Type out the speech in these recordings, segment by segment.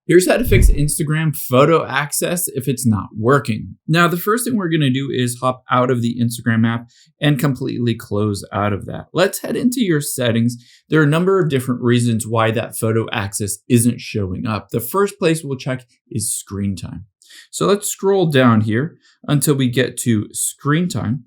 Here's how to fix Instagram photo access if it's not working. Now, the first thing we're going to do is hop out of the Instagram app and completely close out of that. Let's head into your settings. There are a number of different reasons why that photo access isn't showing up. The first place we'll check is screen time. So let's scroll down here until we get to screen time,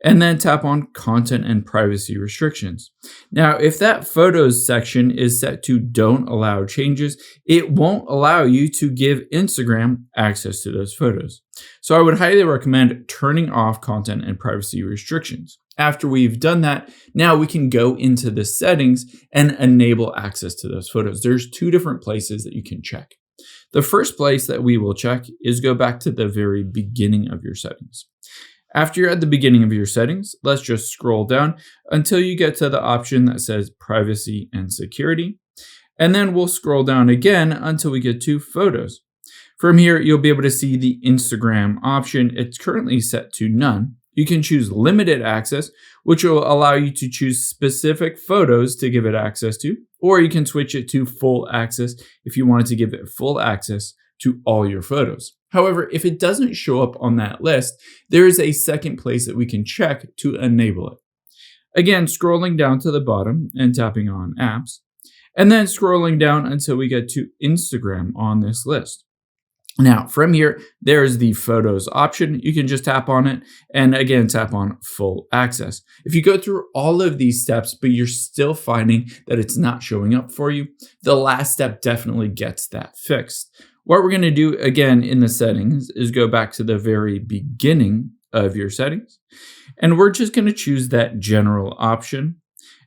and then tap on content and privacy restrictions. Now, if that photos section is set to don't allow changes, it won't allow you to give Instagram access to those photos. So I would highly recommend turning off content and privacy restrictions. After we've done that, now we can go into the settings and enable access to those photos. There's two different places that you can check. The first place that we will check is go back to the very beginning of your settings. After you're at the beginning of your settings, let's just scroll down until you get to the option that says privacy and security. And then we'll scroll down again until we get to photos. From here, you'll be able to see the Instagram option. It's currently set to none. You can choose limited access, which will allow you to choose specific photos to give it access to, or you can switch it to full access if you wanted to give it full access to all your photos. However, if it doesn't show up on that list, there is a second place that we can check to enable it. Again, scrolling down to the bottom and tapping on apps, and then scrolling down until we get to Instagram on this list. Now, from here, there's the photos option. You can just tap on it and again, tap on full access. If you go through all of these steps, but you're still finding that it's not showing up for you, the last step definitely gets that fixed. What we're going to do again in the settings is go back to the very beginning of your settings, and we're just going to choose that general option,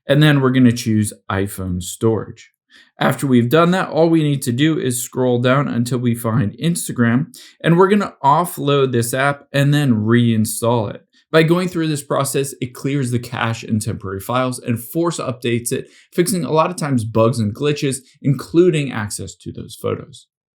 and then we're going to choose iPhone storage. After we've done that, all we need to do is scroll down until we find Instagram, and we're going to offload this app and then reinstall it. By going through this process, it clears the cache and temporary files and force updates it, fixing a lot of times bugs and glitches, including access to those photos.